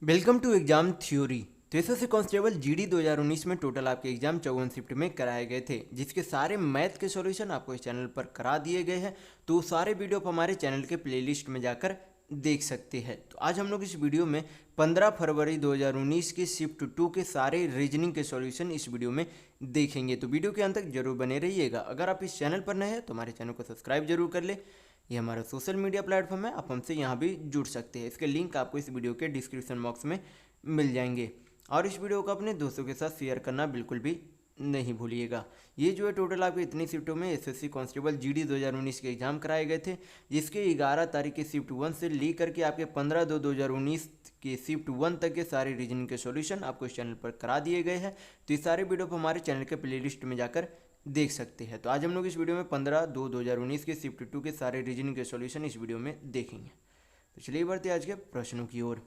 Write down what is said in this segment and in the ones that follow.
Welcome to exam theory. तो SSC constable GD 2019 में total आपके एग्जाम 54 शिफ्ट में कराए गए थे, जिसके सारे मैथ के सॉल्यूशन आपको इस चैनल पर करा दिए गए हैं। तो सारे वीडियो आप हमारे चैनल के प्लेलिस्ट में जाकर देख सकते हैं। तो आज हम लोग इस वीडियो में 15 फरवरी 2019 के शिफ्ट 2 के सारे रीजनिंग के सॉल्यूशन इस वीडियो में देखेंगे। तो वीडियो के अंत तक जरूर बने रहिएगा। अगर आप इस चैनल पर नए हैं तो हमारे चैनल को सब्सक्राइब जरूर कर ले। ये हमारा सोशल मीडिया प्लेटफॉर्म है, आप हमसे यहाँ भी जुड़ सकते हैं। इसके लिंक आपको इस वीडियो के डिस्क्रिप्शन बॉक्स में मिल जाएंगे। और इस वीडियो को अपने दोस्तों के साथ शेयर करना बिल्कुल भी नहीं भूलिएगा। ये जो है टोटल आपके इतनी शिफ्टों में एसएससी कांस्टेबल जीडी 2019 के एग्जाम कराए गए थे, जिसके 11 तारीख के शिफ्ट 1 से लेकर के आपके 15/2/2019 के शिफ्ट 1 तक के सारे रीजनिंग के सॉल्यूशन आपको इस चैनल पर करा दिए गए हैं। तो ये सारे वीडियो को हमारे चैनल के प्लेलिस्ट में जाकर देख सकते हैं। तो आज हम लोग इस वीडियो में 15/2/2019 के शिफ्ट 2 के सारे रीजनिंग के सॉल्यूशन इस वीडियो में देखेंगे। तो चलिए बढ़ते हैं आज के प्रश्नों की ओर।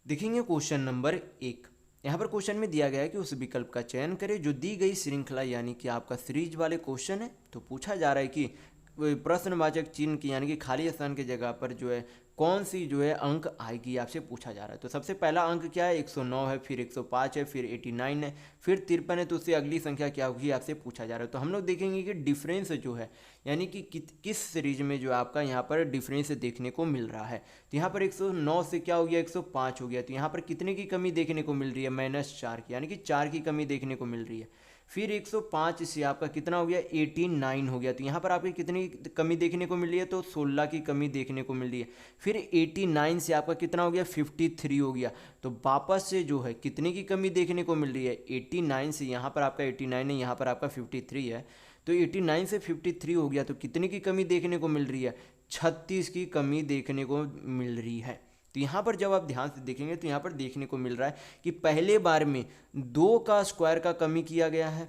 देखेंगे क्वेश्चन नंबर 1। यहाँ पर क्वेश्चन में दिया गया है कि उस विकल्प का चयन करें जो दी गई श्रृंखला यानी कि आपका सीरीज वाले क्वेश्चन है। तो पूछा जा रहा है कि प्रश्नवाचक चिन्ह की यानी कि खाली स्थान की जगह पर जो है कौन सी जो है अंक आएगी, आपसे पूछा जा रहा है। तो सबसे पहला अंक क्या है, 109 है, फिर 105 है, फिर 89 है, फिर 53 है। तो उससे अगली संख्या क्या होगी, आपसे पूछा जा रहा है। तो हम लोग देखेंगे कि डिफरेंस जो है यानी कि किस सीरीज में जो आपका यहाँ पर डिफरेंस देखने को मिल रहा है। तो यहाँ पर 109 से क्या हो गया, 105 हो गया। तो यहाँ पर कितने की कमी देखने को मिल रही है, -4 की, यानी कि 4 की कमी देखने को मिल रही है। फिर 105 से आपका कितना हो गया, 89 हो गया। तो यहाँ पर आपकी कितनी कमी देखने को मिल रही है, तो 16 की कमी देखने को मिल रही है। फिर 89 से आपका कितना हो गया, 53 हो गया। तो वापस से जो है कितने की कमी देखने को मिल रही है, 89 से यहाँ पर आपका 89 है, यहाँ पर आपका 53 है। तो 89 से 53 हो गया, तो कितने की कमी देखने को मिल रही है, 36 की कमी देखने को मिल रही है। तो यहाँ पर जब आप ध्यान से देखेंगे तो यहाँ पर देखने को मिल रहा है कि पहले बार में 2 का स्क्वायर का कमी किया गया है,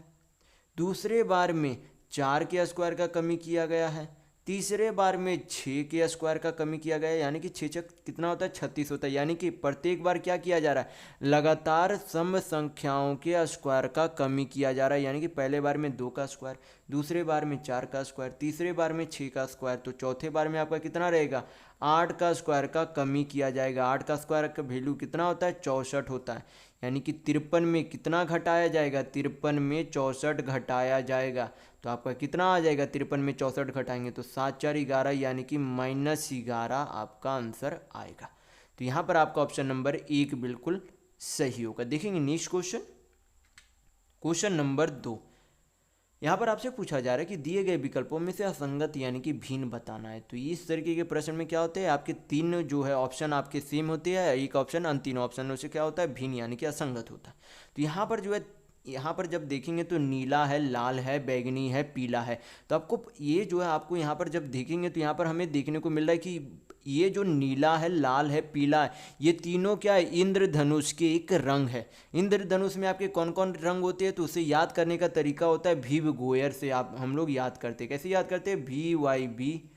दूसरे बार में 4 के स्क्वायर का कमी किया गया है, तीसरे बार में 6 के स्क्वायर का कमी किया गया है, यानी कि 6 छक कितना होता है, 36 होता है। यानी कि प्रत्येक बार क्या किया जा रहा है, लगातार सम संख्याओं के स्क्वायर का कमी किया जा रहा है। यानी कि पहले बार में 2 का स्क्वायर, दूसरे बार में 4 का स्क्वायर, तीसरे बार में 6 का स्क्वायर, तो चौथे बार में आपका कितना रहेगा, 8 का स्क्वायर का कमी किया जाएगा। 8 का स्क्वायर का वैल्यू कितना होता है, 64 होता है। यानी कि 53 में कितना घटाया जाएगा, 53 में 64 घटाया जाएगा। तो आपका कितना आ जाएगा, 53 में 64 घटाएंगे तो 7 4 11, यानी कि -11 आपका आंसर आएगा। तो यहाँ पर आपका ऑप्शन नंबर 1 बिल्कुल सही होगा। देखेंगे नेक्स्ट क्वेश्चन, क्वेश्चन नंबर 2। यहाँ पर आपसे पूछा जा रहा है कि दिए गए विकल्पों में से असंगत यानी कि भिन्न बताना है। तो इस तरीके के प्रश्न में क्या होते हैं, आपके 3 जो है ऑप्शन आपके सेम होते हैं, एक ऑप्शन अन्य 3 ऑप्शनों से क्या होता है, भिन्न यानी कि असंगत होता है। तो यहाँ पर जो है, यहाँ पर जब देखेंगे तो नीला है, लाल है, बैंगनी है, पीला है। तो आपको ये जो है, आपको यहाँ पर जब देखेंगे तो यहाँ पर हमें देखने को मिल रहा है कि ये जो नीला है, लाल है, पीला है, ये तीनों क्या है, इंद्रधनुष के एक रंग है। इंद्रधनुष में आपके कौन कौन रंग होते हैं, तो उसे याद करने का तरीका होता है भीव गोयर से। आप हम लोग याद करते हैं, कैसे याद करते हैं, VYBGYOR,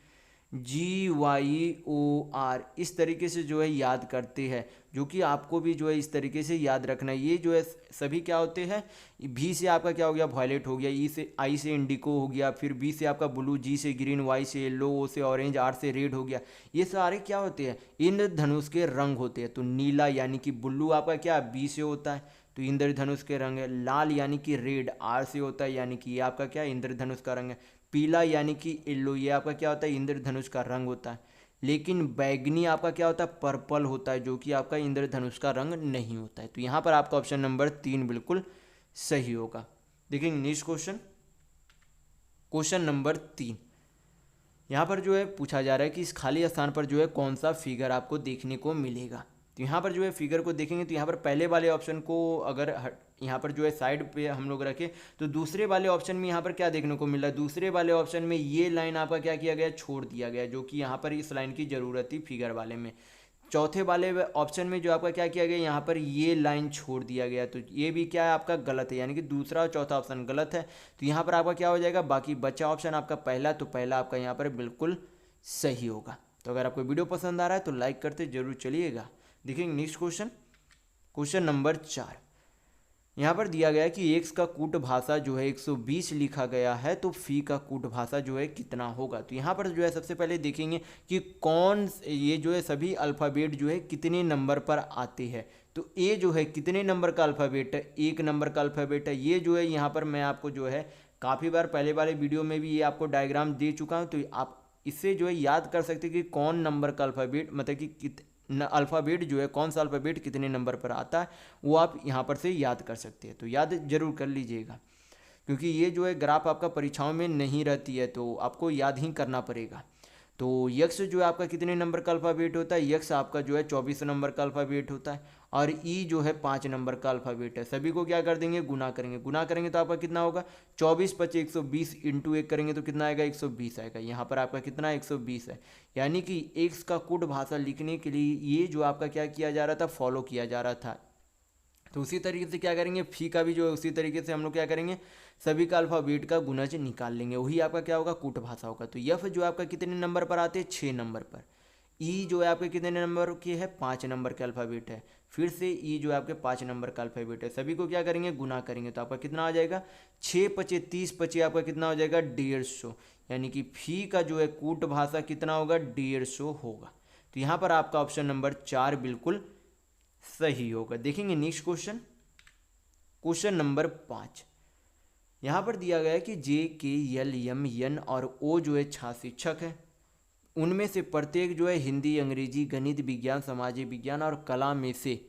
इस तरीके से जो है याद करते हैं, जो कि आपको भी जो है इस तरीके से याद रखना है। ये जो है सभी क्या होते हैं, भी से आपका क्या हो गया, वॉयलेट हो गया, ई से आई से इंडिको हो गया, फिर बी से आपका ब्लू, जी से ग्रीन, वाई से येलो, ओ से ऑरेंज, आर से रेड हो गया। ये सारे क्या होते हैं, इंद्रधनुष के रंग होते हैं। तो नीला यानी कि ब्लू आपका क्या बी से होता है, तो इंद्रधनुष के रंग है। लाल यानी कि रेड आर से होता है, यानी कि ये आपका क्या इंद्रधनुष का रंग है। पीला यानी कि येलो, ये आपका क्या होता है, इंद्रधनुष का रंग होता है। लेकिन बैगनी आपका क्या होता है, पर्पल होता है, जो कि आपका इंद्रधनुष का रंग नहीं होता है। तो यहाँ पर आपका ऑप्शन नंबर 3 बिल्कुल सही होगा। देखेंगे नेक्स्ट क्वेश्चन, क्वेश्चन नंबर 3। यहाँ पर जो है पूछा जा रहा है कि इस खाली स्थान पर जो है कौन सा फिगर आपको देखने को मिलेगा। तो यहाँ पर जो है फिगर को देखेंगे तो यहाँ पर पहले वाले ऑप्शन को अगर यहाँ पर जो है साइड पे हम लोग रखें तो दूसरे वाले ऑप्शन में यहाँ पर क्या देखने को मिल रहा है, दूसरे वाले ऑप्शन में ये लाइन आपका क्या किया गया, छोड़ दिया गया, जो कि यहाँ पर इस लाइन की ज़रूरत थी फिगर वाले में। चौथे वाले ऑप्शन में जो आपका क्या किया गया, यहाँ पर ये लाइन छोड़ दिया गया, तो ये भी क्या है आपका गलत है, यानी कि दूसरा और चौथा ऑप्शन गलत है। तो यहाँ पर आपका क्या हो जाएगा, बाकी बचा ऑप्शन आपका पहला, तो पहला आपका यहाँ पर बिल्कुल सही होगा। तो अगर आपको वीडियो पसंद आ रहा है तो लाइक करते जरूर चलिएगा। देखेंगे नेक्स्ट क्वेश्चन, क्वेश्चन नंबर 4। यहाँ पर दिया गया है कि x का कूट भाषा जो है 120 लिखा गया है, तो फी का कूट भाषा जो है कितना होगा। तो यहाँ पर जो है सबसे पहले देखेंगे कि कौन ये जो है सभी अल्फ़ाबेट जो है कितने नंबर पर आते हैं। तो ए जो है कितने नंबर का अल्फ़ाबेट है, 1 नंबर का अल्फ़ाबेट है। ये जो है यहाँ पर मैं आपको जो है काफ़ी बार पहले वाले वीडियो में भी ये आपको डायग्राम दे चुका हूँ, तो आप इससे जो है याद कर सकते हैं कि कौन नंबर का अल्फ़ाबेट, मतलब कि अल्फ़ाबेट जो है कौन सा अल्फ़ाबेट कितने नंबर पर आता है, वो आप यहाँ पर से याद कर सकते हैं। तो याद जरूर कर लीजिएगा, क्योंकि ये जो है ग्राफ आपका परीक्षाओं में नहीं रहती है, तो आपको याद ही करना पड़ेगा। तो यक्स जो है आपका कितने नंबर का अल्फ़ाबेट होता है, यक्स आपका जो है 24 नंबर का अल्फ़ाबेट होता है, और ई जो है 5 नंबर का अल्फ़ाबेट है। सभी को क्या कर देंगे, गुना करेंगे। गुना करेंगे तो आपका कितना होगा, 24 × 5 = 120, इंटू 1 करेंगे तो कितना आएगा, 120 आएगा। यहाँ पर आपका कितना 120 है। यानी कि एक्स का कूट भाषा लिखने के लिए ये जो आपका क्या किया जा रहा था, फॉलो किया जा रहा था। तो उसी तरीके से क्या करेंगे, फी का भी जो है उसी तरीके से हम लोग क्या करेंगे, सभी का अल्फ़ाबेट का गुणज निकाल लेंगे, वही आपका क्या होगा, कूट भाषा होगा। तो यफ जो आपका कितने नंबर पर आते हैं, 6 नंबर पर। ई जो है आपके कितने नंबर के है, 5 नंबर के अल्फ़ाबेट है। फिर से ई जो है आपके 5 नंबर का अल्फ़ाबेट है। सभी को क्या करेंगे, गुना करेंगे तो आपका कितना आ जाएगा, 6 × 5 = 30, 25 आपका कितना हो जाएगा, 150। यानी कि फी का जो है कूट भाषा कितना होगा, 150 होगा। तो यहाँ पर आपका ऑप्शन नंबर 4 बिल्कुल सही होगा। देखेंगे नेक्स्ट क्वेश्चन, क्वेश्चन नंबर 5। यहाँ पर दिया गया है कि जे, के, एल, एम, एन और ओ जो है 6 शिक्षक हैं। उनमें से प्रत्येक जो है हिंदी, अंग्रेजी, गणित, विज्ञान, सामाजिक विज्ञान और कला में से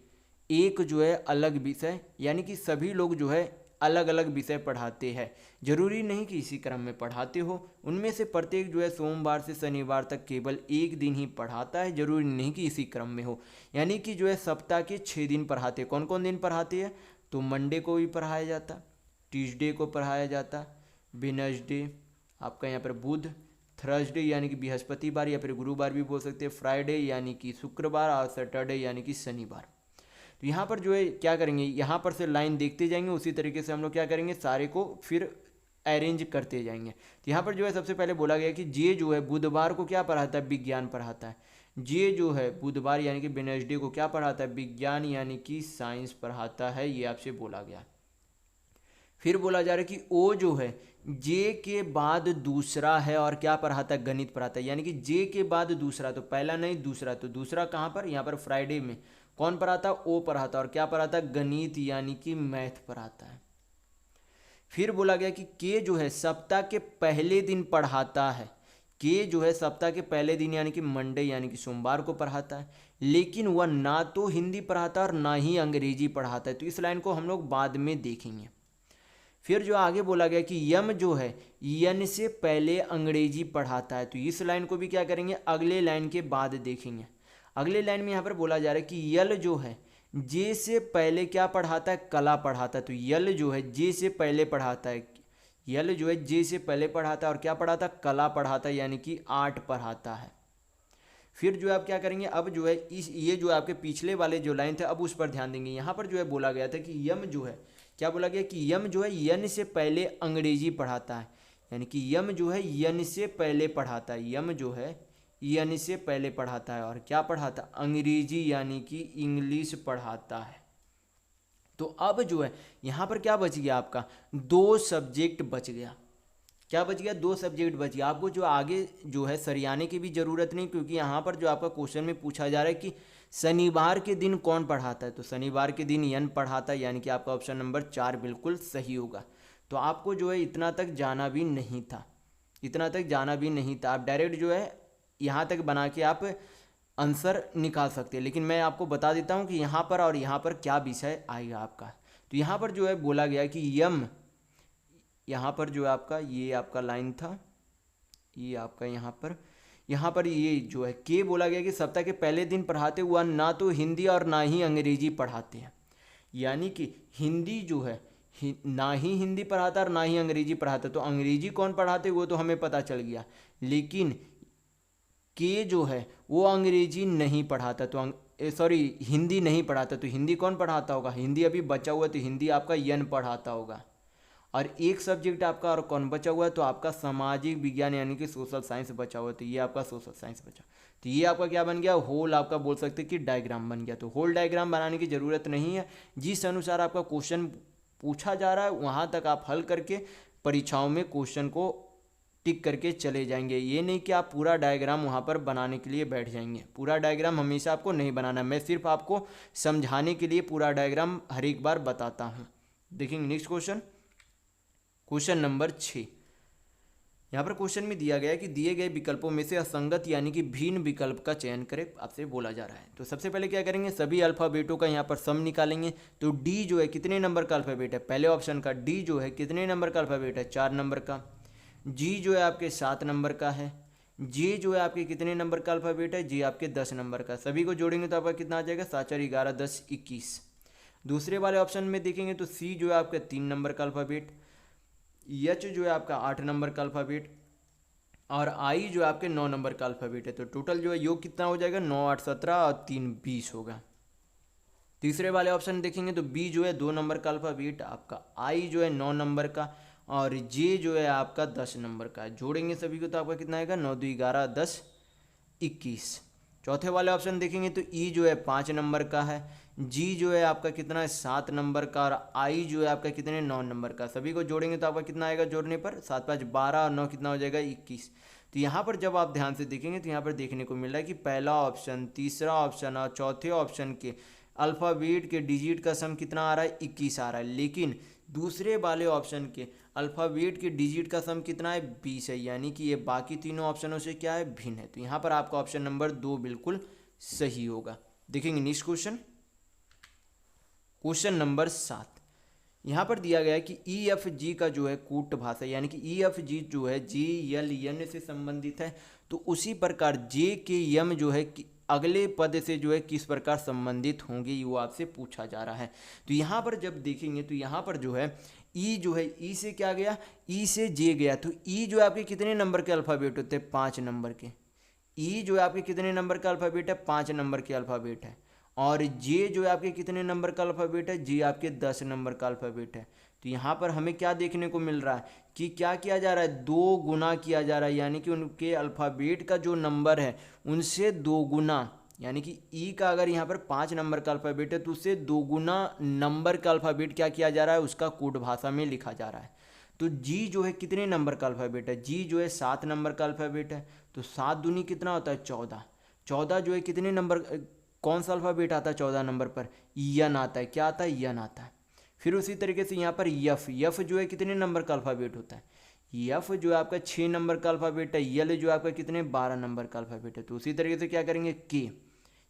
एक जो है अलग विषय, यानी कि सभी लोग जो है अलग अलग विषय पढ़ाते हैं। जरूरी नहीं कि इसी क्रम में पढ़ाते हो। उनमें से प्रत्येक जो है सोमवार से शनिवार तक केवल एक दिन ही पढ़ाता है, जरूरी नहीं कि इसी क्रम में हो। यानी कि जो है सप्ताह के 6 दिन पढ़ाते हैं। कौन कौन दिन पढ़ाते हैं, तो मंडे को भी पढ़ाया जाता, ट्यूसडे को पढ़ाया जाता, वेडनेसडे आपका यहाँ पर बुध, थर्सडे यानी कि बृहस्पतिवार या फिर गुरुवार भी बोल सकते हैं, फ्राइडे यानी कि शुक्रवार और सैटरडे यानी कि शनिवार। तो यहाँ पर जो है क्या करेंगे, यहाँ पर से लाइन देखते जाएंगे, उसी तरीके से हम लोग क्या करेंगे, सारे को फिर अरेंज करते जाएंगे। तो यहाँ पर जो है सबसे पहले बोला गया कि जे जो है बुधवार को क्या पढ़ाता है, विज्ञान पढ़ाता है। जे जो है बुधवार यानी कि वेडनेसडे को क्या पढ़ाता है, विज्ञान यानी कि साइंस पढ़ाता है, ये आपसे बोला गया। फिर बोला जा रहा है कि ओ जो है जे के बाद दूसरा है और क्या पढ़ाता है, गणित पढ़ाता है। यानी कि जे के बाद दूसरा, तो पहला नहीं दूसरा, तो दूसरा कहाँ पर, यहाँ पर फ्राइडे में कौन पढ़ाता है, ओ पढ़ाता है, और क्या पढ़ाता है, गणित यानी कि मैथ पढ़ाता है। फिर बोला गया कि के जो है सप्ताह के पहले दिन पढ़ाता है। के जो है सप्ताह के पहले दिन यानी कि मंडे यानी कि सोमवार को पढ़ाता है, लेकिन वह ना तो हिंदी पढ़ाता है और ना ही अंग्रेजी पढ़ाता है। तो इस लाइन को हम लोग बाद में देखेंगे। फिर जो आगे बोला गया कि यम जो है यन से पहले अंग्रेजी पढ़ाता है। तो इस लाइन को भी क्या करेंगे, अगले लाइन के बाद देखेंगे। अगले लाइन में यहाँ पर बोला जा रहा है कि यल जो है जे से पहले क्या पढ़ाता है, कला पढ़ाता है। तो यल जो है जे से पहले पढ़ाता है, यल जो है जे से पहले पढ़ाता है और क्या पढ़ाता है, कला पढ़ाता है, यानी कि आर्ट पढ़ाता है। फिर जो है आप क्या करेंगे, अब जो है इस ये जो आपके पिछले वाले जो लाइन थे अब उस पर ध्यान देंगे। यहाँ पर जो है बोला गया था कि यम जो है क्या बोला गया कि यम जो है यन से पहले अंग्रेजी पढ़ाता है। यानी कि यम जो है यन से पहले पढ़ाता है, यम जो है यन से पहले पढ़ाता है और क्या पढ़ाता है, अंग्रेजी यानी कि इंग्लिश पढ़ाता है। तो अब जो है यहाँ पर क्या बच गया, आपका 2 सब्जेक्ट बच गया। क्या बच गया, 2 सब्जेक्ट बच गया। आपको जो आगे जो है सरियाने की भी ज़रूरत नहीं, क्योंकि यहाँ पर जो आपका क्वेश्चन में पूछा जा रहा है कि शनिवार के दिन कौन पढ़ाता है, तो शनिवार के दिन यन पढ़ाता है, यानी कि आपका ऑप्शन नंबर 4 बिल्कुल सही होगा। तो आपको जो है इतना तक जाना भी नहीं था, इतना तक जाना भी नहीं था। आप डायरेक्ट जो है यहाँ तक बना के आप आंसर निकाल सकते हैं, लेकिन मैं आपको बता देता हूँ कि यहाँ पर और यहाँ पर क्या विषय आएगा आपका। तो यहाँ पर जो है बोला गया कि यम, यहाँ पर जो है आपका ये आपका लाइन था, ये आपका यहाँ पर ये जो है के बोला गया कि सप्ताह के पहले दिन पढ़ाते हुआ ना तो हिंदी और ना ही अंग्रेजी पढ़ाते हैं। यानी कि हिंदी जो है ना ही हिंदी पढ़ाता और ना ही अंग्रेजी पढ़ाता। तो अंग्रेजी कौन पढ़ाते वो तो हमें पता चल गया, लेकिन के जो है वो अंग्रेजी नहीं पढ़ाता, तो सॉरी हिंदी नहीं पढ़ाता। तो हिंदी कौन पढ़ाता होगा, हिंदी अभी बचा हुआ, तो हिंदी आपका यन पढ़ाता होगा। और एक सब्जेक्ट आपका और कौन बचा हुआ है, तो आपका सामाजिक विज्ञान यानी कि सोशल साइंस बचा हुआ है। तो ये आपका सोशल साइंस बचा। तो ये आपका क्या बन गया, होल आपका बोल सकते हैं कि डायग्राम बन गया। तो होल डायग्राम बनाने की ज़रूरत नहीं है, जिस अनुसार आपका क्वेश्चन पूछा जा रहा है वहाँ तक आप हल करके परीक्षाओं में क्वेश्चन को टिक करके चले जाएंगे। ये नहीं कि आप पूरा डायग्राम वहाँ पर बनाने के लिए बैठ जाएंगे। पूरा डायग्राम हमेशा आपको नहीं बनाना, मैं सिर्फ आपको समझाने के लिए पूरा डायग्राम हर एक बार बताता हूँ। देखेंगे नेक्स्ट क्वेश्चन, क्वेश्चन नंबर 6। यहाँ पर क्वेश्चन में दिया गया है कि दिए गए विकल्पों में से असंगत यानी कि भिन्न विकल्प का चयन करें, आपसे बोला जा रहा है। तो सबसे पहले क्या करेंगे, सभी अल्फ़ाबेटों का यहाँ पर सम निकालेंगे। तो डी जो है कितने नंबर का अल्फ़ाबेट है, पहले ऑप्शन का डी जो है कितने नंबर का अल्फ़ाबेट है, 4 नंबर का। जी जो है आपके 7 नंबर का है। जे जो है आपके कितने नंबर का अल्फ़ाबेट है, जे आपके 10 नंबर का। सभी को जोड़ेंगे तो आपका कितना आ जाएगा, 7 4 11 10 21। दूसरे वाले ऑप्शन में देखेंगे तो सी जो है आपका 3 नंबर का अल्फ़ाबेट, एच जो है आपका 8 नंबर का अल्फ़ाबेट और आई जो है आपके 9 नंबर का अल्फ़ाबेट है। तो टोटल जो है योग कितना हो जाएगा, 9 8 17 और 3 20 होगा। तीसरे वाले ऑप्शन देखेंगे तो बी जो है 2 नंबर का अल्फ़ाबेट आपका, आई जो है 9 नंबर का और जे जो है आपका 10 नंबर का। जोड़ेंगे सभी को तो आपका कितना आएगा, 9 2 11 10 21। चौथे वाले ऑप्शन देखेंगे तो ई जो है 5 नंबर का है, जी जो है आपका कितना है 7 नंबर का और आई जो है आपका कितने 9 नंबर का। सभी को जोड़ेंगे तो आपका कितना आएगा, जोड़ने पर 7 5 12 और 9 कितना हो जाएगा 21। तो यहाँ पर जब आप ध्यान से देखेंगे तो यहाँ पर देखने को मिल रहा है कि पहला ऑप्शन, तीसरा ऑप्शन और चौथे ऑप्शन के अल्फ़ाबेट के डिजिट का सम कितना आ रहा है, 21 आ रहा है। लेकिन दूसरे वाले ऑप्शन के अल्फ़ाबेट के डिजिट का सम कितना है, 20 है। यानी कि ये बाकी तीनों ऑप्शनों से क्या है, भिन्न है। तो यहाँ पर आपका ऑप्शन नंबर 2 बिल्कुल सही होगा। देखेंगे नेक्स्ट क्वेश्चन, क्वेश्चन नंबर 7। यहाँ पर दिया गया है कि ई एफ जी का जो है कूट भाषा, यानी कि ई एफ जी जो है जी एल एन से संबंधित है, तो उसी प्रकार जे के यम जो है अगले पद से जो है किस प्रकार संबंधित होंगे, वो आपसे पूछा जा रहा है। तो यहाँ पर जब देखेंगे तो यहाँ पर जो है ई जो है, ई से क्या गया, ई से जे गया। तो ई जो है आपके कितने नंबर के अल्फ़ाबेट होते हैं, 5 नंबर के। ई जो है आपके कितने नंबर का अल्फ़ाबेट है, 5 नंबर के अल्फ़ाबेट है। और जे जो है आपके कितने नंबर का अल्फ़ाबेट है, जे आपके 10 नंबर का अल्फ़ाबेट है। तो यहाँ पर हमें क्या देखने को मिल रहा है कि क्या किया जा रहा है, 2 गुना किया जा रहा है। यानी कि उनके अल्फ़ाबेट का जो नंबर है उनसे 2 गुना, यानी कि ई का अगर यहाँ पर 5 नंबर का अल्फ़ाबेट है तो उससे 2 गुना नंबर का अल्फ़ाबेट क्या किया जा रहा है, उसका कोड भाषा में लिखा जा रहा है। तो जी जो है कितने नंबर का अल्फ़ाबेट है, जी जो है 7 नंबर का अल्फ़ाबेट है। तो 7 दूनी कितना होता है, 14। 14 जो है कितने नंबर, कौन सा अल्फ़ाबेट आता है 14 नंबर पर, यन आता है। क्या आता है, यन आता है। फिर उसी तरीके से यहाँ पर यफ, यफ जो है कितने नंबर का अल्फ़ाबेट होता है, यफ जो है आपका 6 नंबर का अल्फ़ाबेट है। यल जो है आपका कितने 12 नंबर का अल्फ़ाबेट है। तो उसी तरीके से क्या करेंगे,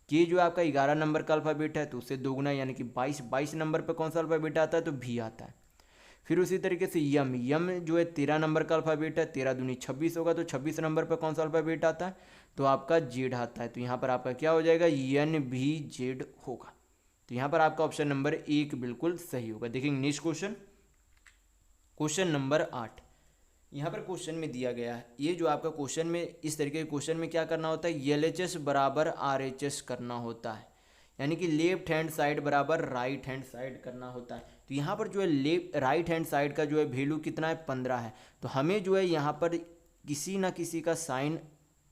के जो है आपका 11 नंबर का अल्फ़ाबेट है, तो उससे 2 गुना यानी कि 22 नंबर पर कौन सा अल्फ़ाबेट आता है, तो भी आता है। फिर उसी तरीके से यम, यम जो है 13 नंबर का अल्फ़ाबेट है, 13 दूनी 26 होगा। तो 26 नंबर पर कौन सा अल्फ़ाबेट आता है, तो आपका जेड आता है। तो यहाँ पर आपका क्या हो जाएगा, एन भी जेड होगा। तो यहाँ पर आपका ऑप्शन नंबर 1 बिल्कुल सही होगा। देखेंगे नेक्स्ट क्वेश्चन, क्वेश्चन नंबर 8। यहाँ पर क्वेश्चन में दिया गया है, ये जो आपका क्वेश्चन में इस तरीके के क्वेश्चन में क्या करना होता है, LHS बराबर RHS करना होता है। यानी कि लेफ्ट हैंड साइड बराबर राइट हैंड साइड करना होता है। तो यहाँ पर जो है राइट हैंड साइड का जो है वैल्यू कितना है, 15 है। तो हमें जो है यहाँ पर किसी ना किसी का साइन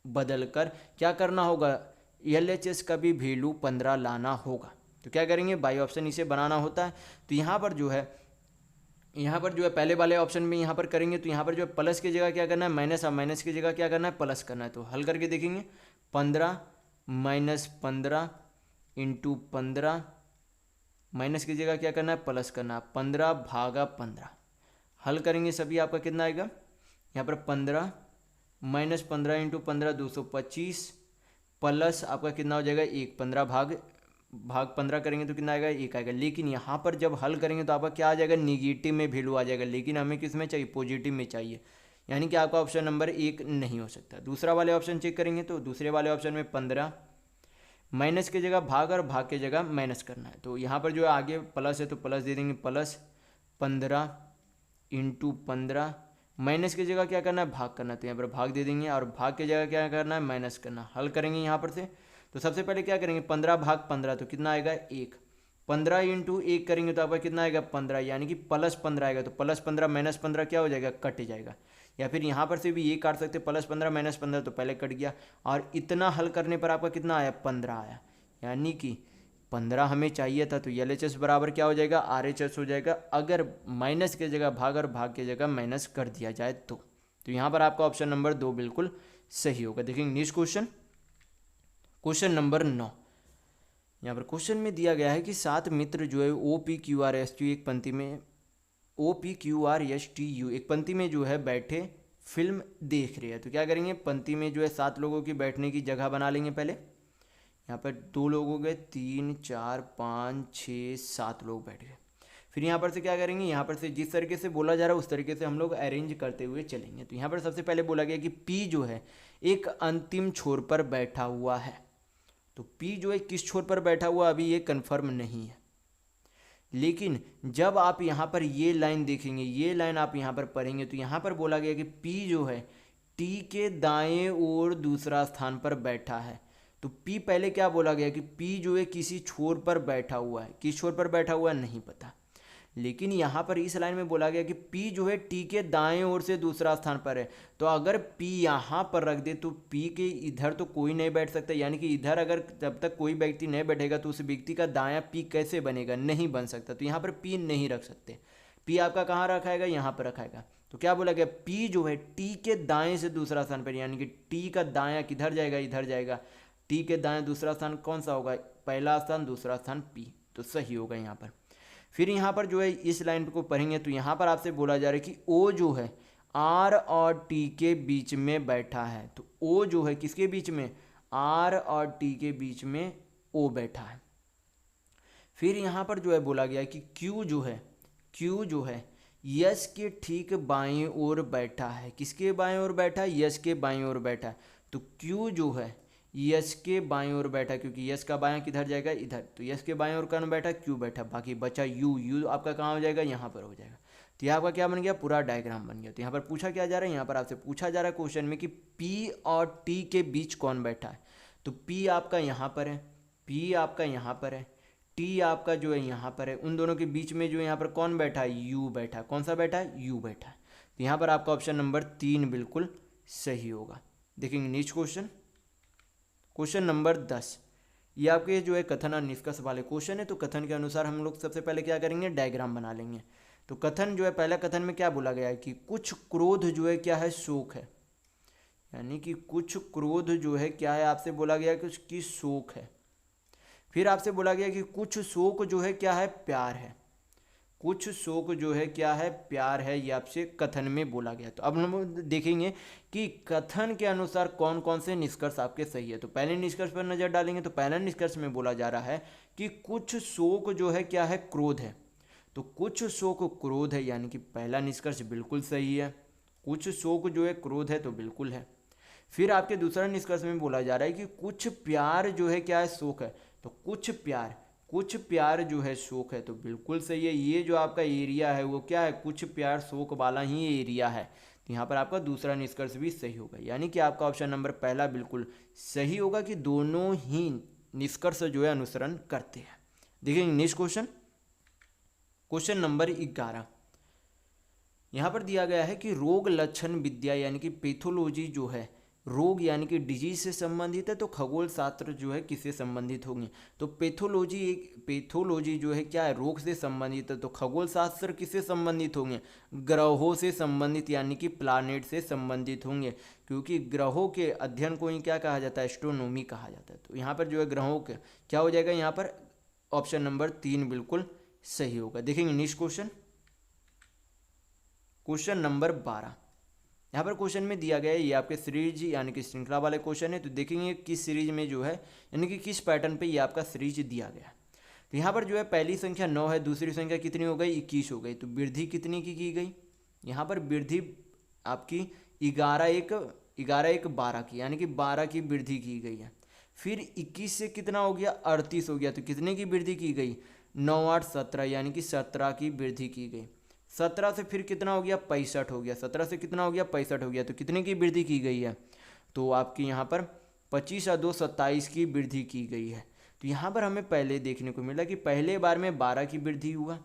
बदल कर क्या करना होगा, LHS का भी वैल्यू 15 लाना होगा। तो क्या करेंगे, बाई ऑप्शन इसे बनाना होता है। तो यहाँ पर जो है पहले वाले ऑप्शन में यहाँ पर करेंगे तो यहाँ पर जो है प्लस की जगह क्या करना है, माइनस, और माइनस की जगह क्या करना है, प्लस करना है। तो हल करके देखेंगे, 15 माइनस 15 इंटू 15, माइनस की जगह क्या करना है, प्लस करना है, 15 भागा 15। हल करेंगे सभी, आपका कितना आएगा, यहाँ पर 15 माइनस 15 इंटू 15 225, प्लस आपका कितना हो जाएगा 1, 15 भाग 15 करेंगे तो कितना आएगा, 1 आएगा। लेकिन यहाँ पर जब हल करेंगे तो आपका क्या आ जाएगा, निगेटिव में वैल्यू आ जाएगा। लेकिन हमें किस में चाहिए, पॉजिटिव में चाहिए। यानी कि आपका ऑप्शन नंबर 1 नहीं हो सकता। दूसरा वाले ऑप्शन चेक करेंगे तो दूसरे वाले ऑप्शन में 15 माइनस की जगह भाग और भाग की जगह माइनस करना है। तो यहाँ पर जो है आगे प्लस है तो प्लस दे देंगे, प्लस 15 इंटू 15, माइनस की जगह क्या करना है, भाग करना है। तो यहाँ पर भाग दे देंगे और भाग की जगह क्या करना है, माइनस करना। हल करेंगे यहाँ पर से तो सबसे पहले क्या करेंगे, 15 भाग 15 तो कितना आएगा 1, 15 इंटू 1 करेंगे तो आपका कितना आएगा 15, यानी कि प्लस 15 आएगा। तो प्लस 15 माइनस 15 क्या हो जाएगा, कट जाएगा। या फिर यहाँ पर से भी ये काट सकते, प्लस 15 माइनस 15 तो पहले कट गया। और इतना हल करने पर आपका कितना आया, 15 आया। यानी कि 15 हमें चाहिए था, तो LHS बराबर क्या हो जाएगा, RHS हो जाएगा, अगर माइनस की जगह भाग और भाग की जगह माइनस कर दिया जाए तो यहाँ पर आपका ऑप्शन नंबर 2 बिल्कुल सही होगा। देखेंगे नेक्स्ट क्वेश्चन, क्वेश्चन नंबर 9। यहाँ पर क्वेश्चन में दिया गया है कि 7 मित्र जो है OPQRSTU एक पंक्ति में OPQRSTU एक पंक्ति में जो है बैठे फिल्म देख रहे हैं। तो क्या करेंगे, पंक्ति में जो है 7 लोगों की बैठने की जगह बना लेंगे। पहले यहाँ पर 2 लोग हो गए, 3 4 5 6 7 लोग बैठ गए। फिर यहाँ पर से क्या करेंगे, यहाँ पर से जिस तरीके से बोला जा रहा है उस तरीके से हम लोग अरेंज करते हुए चलेंगे। तो यहाँ पर सबसे पहले बोला गया कि P जो है एक अंतिम छोर पर बैठा हुआ है। तो P जो है किस छोर पर बैठा हुआ अभी ये कंफर्म नहीं है, लेकिन जब आप यहाँ पर ये लाइन देखेंगे, ये लाइन आप यहाँ पर पढ़ेंगे, तो यहाँ पर बोला गया कि P जो है T के दाएं ओर दूसरा स्थान पर बैठा है। तो P पहले क्या बोला गया कि P जो है किसी छोर पर बैठा हुआ है, किस छोर पर बैठा हुआ है नहीं पता, लेकिन यहाँ पर इस लाइन में बोला गया कि P जो है T के दाएं ओर से दूसरा स्थान पर है। तो अगर P यहाँ पर रख दे तो P के इधर तो कोई नहीं बैठ सकता, यानी कि इधर अगर जब तक कोई व्यक्ति नहीं बैठेगा तो उस व्यक्ति का दायां P कैसे बनेगा, नहीं बन सकता। तो यहाँ पर P नहीं रख सकते। P आपका कहाँ रखाएगा, यहाँ पर रखाएगा। तो क्या बोला गया, P जो है T के दाएं से दूसरा स्थान पर, यानी कि T का दायां किधर जाएगा, इधर जाएगा। T के दाएं दूसरा स्थान कौन सा होगा, पहला स्थान, दूसरा स्थान P, तो सही होगा यहाँ पर। फिर यहाँ पर जो है इस लाइन को पढ़ेंगे तो यहाँ पर आपसे बोला जा रहा है कि O जो है R और T के बीच में बैठा है। तो O जो है किसके बीच में, R और T के बीच में O बैठा है। फिर यहाँ पर जो है बोला गया कि Q जो है यश के ठीक बाईं ओर बैठा है। किसके बाईं ओर बैठा है, यश के बाईं ओर बैठा है। तो Q जो है यश के बाईं ओर बैठा, क्योंकि यश का बायां किधर जाएगा, इधर। तो यश के बाईं ओर कौन बैठा, Q बैठा। बाकी बचा U आपका कहाँ हो जाएगा, यहाँ पर हो जाएगा। तो यहाँ आपका क्या बन गया, पूरा डायग्राम बन गया। तो यहाँ पर पूछा क्या जा रहा है, यहाँ पर आपसे पूछा जा रहा है क्वेश्चन में कि P और T के बीच कौन बैठा है। तो P आपका यहाँ पर है, P आपका यहाँ पर है, T आपका जो है यहाँ पर है। उन दोनों के बीच में जो यहाँ पर कौन बैठा है, U बैठा है। कौन सा बैठा है, U बैठा है। तो यहाँ पर आपका ऑप्शन नंबर 3 बिल्कुल सही होगा। देखेंगे नेक्स्ट क्वेश्चन, क्वेश्चन नंबर 10। ये आपके जो है कथन और निष्कर्ष वाले क्वेश्चन है। तो कथन के अनुसार हम लोग सबसे पहले क्या करेंगे, डायग्राम बना लेंगे। तो कथन जो है, पहला कथन में क्या बोला गया है कि कुछ क्रोध जो है क्या है, शोक है। यानी कि कुछ क्रोध जो है क्या है, आपसे बोला गया कि उसकी शोक है। फिर आपसे बोला गया कि कुछ शोक जो है क्या है, प्यार है। कुछ शोक जो है क्या है, प्यार है। ये आपसे कथन में बोला गया। तो अब हम देखेंगे कि कथन के अनुसार कौन कौन से निष्कर्ष आपके सही है। तो पहले निष्कर्ष पर नजर डालेंगे। तो पहला निष्कर्ष में बोला जा रहा है कि कुछ शोक जो है क्या है, क्रोध है। तो कुछ शोक क्रोध है, यानी कि पहला निष्कर्ष बिल्कुल सही है। कुछ शोक जो है क्रोध है, तो बिल्कुल है। फिर आपके दूसरा निष्कर्ष में बोला जा रहा है कि कुछ प्यार जो है क्या है, शोक है। तो कुछ प्यार जो है शोक है, तो बिल्कुल सही है। ये जो आपका एरिया है वो क्या है, कुछ प्यार शोक वाला ही एरिया है। तो यहाँ पर आपका दूसरा निष्कर्ष भी सही होगा, यानी कि आपका ऑप्शन नंबर पहला बिल्कुल सही होगा कि दोनों ही निष्कर्ष जो है अनुसरण करते हैं। देखेंगे नेक्स्ट क्वेश्चन, क्वेश्चन नंबर 11। यहाँ पर दिया गया है कि रोग लक्षण विद्या यानी कि पैथोलॉजी जो है, रोग यानी कि डिजीज से संबंधित है। तो खगोल शास्त्र जो है किससे संबंधित होंगे। तो पैथोलॉजी जो है क्या है, रोग से संबंधित है। तो खगोल शास्त्र किससे संबंधित होंगे, ग्रहों से संबंधित, यानी कि प्लानेट से संबंधित होंगे, क्योंकि ग्रहों के अध्ययन को ही क्या कहा जाता है, एस्ट्रोनॉमी कहा जाता है। तो यहाँ पर जो है ग्रहों के क्या हो जाएगा, यहाँ पर ऑप्शन नंबर 3 बिल्कुल सही होगा। देखेंगे नेक्स्ट क्वेश्चन, क्वेश्चन नंबर 12। यहाँ पर क्वेश्चन में दिया गया है, ये आपके सीरीज यानी कि श्रृंखला वाले क्वेश्चन है। तो देखेंगे किस सीरीज में जो है, यानी कि किस पैटर्न पे ये आपका सीरीज दिया गया है। तो यहाँ पर जो है पहली संख्या 9 है, दूसरी संख्या कितनी हो गई, 21 हो गई। तो वृद्धि कितनी की गई, यहाँ पर वृद्धि आपकी 11 1 12 की, यानी कि 12 की वृद्धि की गई है। फिर 21 से कितना हो गया, 38 हो गया। तो कितने की वृद्धि की गई, 9 8 17, यानी कि 17 की वृद्धि की गई। 17 से फिर कितना हो गया, 65 हो गया। 17 से कितना हो गया, 65 हो गया। तो कितने की वृद्धि की गई है, तो आपकी यहाँ पर 25 और 2 27 की वृद्धि की गई है। तो यहाँ पर हमें पहले देखने को मिला कि पहले बार में 12 की वृद्धि हुआ,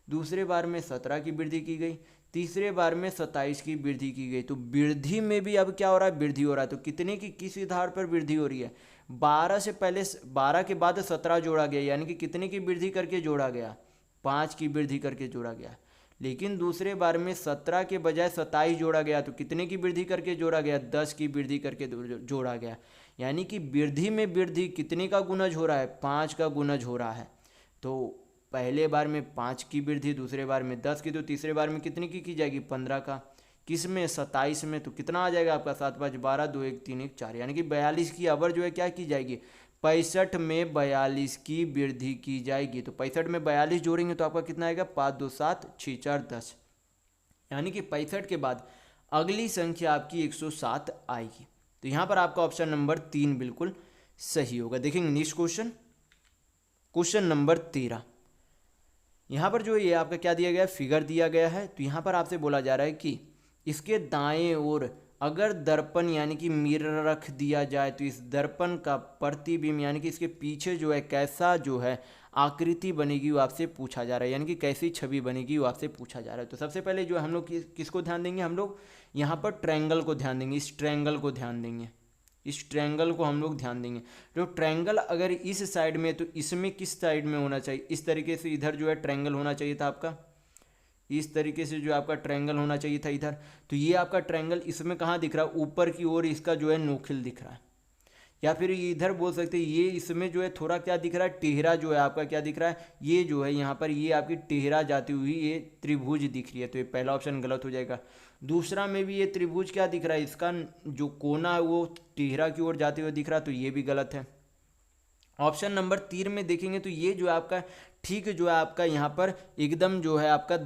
दूसरे बार में 17 की वृद्धि की गई, तीसरे बार में 27 की वृद्धि की गई। तो वृद्धि में भी अब क्या हो रहा है, वृद्धि हो रहा है। तो कितने की किस आधार पर वृद्धि हो रही है, 12 से पहले 12 के बाद 17 जोड़ा गया, यानी कि कितने की वृद्धि करके जोड़ा गया, 5 की वृद्धि करके जोड़ा गया। लेकिन दूसरे बार में 17 के बजाय 27 जोड़ा गया, तो कितने की वृद्धि करके जोड़ा गया, 10 की वृद्धि करके जोड़ा गया। यानी कि वृद्धि में वृद्धि कितने का गुणज हो रहा है, 5 का गुणज हो रहा है। तो पहले बार में 5 की वृद्धि, दूसरे बार में 10 की, तो तीसरे बार में कितने की जाएगी, 15 का। किस में, 27 में। तो कितना आ जाएगा आपका, 7 5 12 2 1 3 1 4, यानी कि 42 की अवर जो है क्या की जाएगी, 65 में 42 की वृद्धि की जाएगी। तो 65 में 42 जोड़ेंगे तो आपका कितना आएगा, 5 2 7 6 4 10, यानी कि 65 के बाद अगली संख्या आपकी 107 आएगी। तो यहाँ पर आपका ऑप्शन नंबर 3 बिल्कुल सही होगा। देखेंगे नेक्स्ट क्वेश्चन, क्वेश्चन नंबर 13। यहाँ पर जो ये आपका क्या दिया गया है, फिगर दिया गया है। तो यहाँ पर आपसे बोला जा रहा है कि इसके दाएं ओर अगर दर्पण यानी कि मिरर रख दिया जाए तो इस दर्पण का प्रतिबिंब यानी कि इसके पीछे जो है कैसा जो है आकृति बनेगी वो आपसे पूछा जा रहा है, यानी कि कैसी छवि बनेगी वो आपसे पूछा जा रहा है। तो सबसे पहले जो है हम लोग किसको ध्यान देंगे, हम लोग यहाँ पर ट्रायंगल को ध्यान देंगे, इस ट्रायंगल को ध्यान देंगे, इस ट्रायंगल को हम लोग ध्यान देंगे। जो ट्रायंगल अगर इस साइड में तो इसमें किस साइड में होना चाहिए, इस तरीके से इधर जो है ट्रायंगल होना चाहिए था आपका, इस तरीके से जो आपका ट्रायंगल होना चाहिए था इधर। तो ये आपका ट्रायंगल इसमें कहाँ दिख रहा है, ऊपर की ओर इसका जो है नोखिल दिख रहा है, या फिर इधर बोल सकते हैं ये इसमें जो है थोड़ा क्या दिख रहा है, टेहरा जो है आपका क्या दिख रहा है, ये जो है यहाँ पर ये आपकी टेहरा जाती हुई ये त्रिभुज दिख रही है। तो ये पहला ऑप्शन गलत हो जाएगा। दूसरा में भी ये त्रिभुज क्या दिख रहा है, इसका जो कोना है वो टेहरा की ओर जाते हुए दिख रहा है, तो ये भी गलत है। ऑप्शन नंबर 3 में देखेंगे तो ये जो है आपका ठीक जो है आपका यहाँ पर एकदम जो है आपका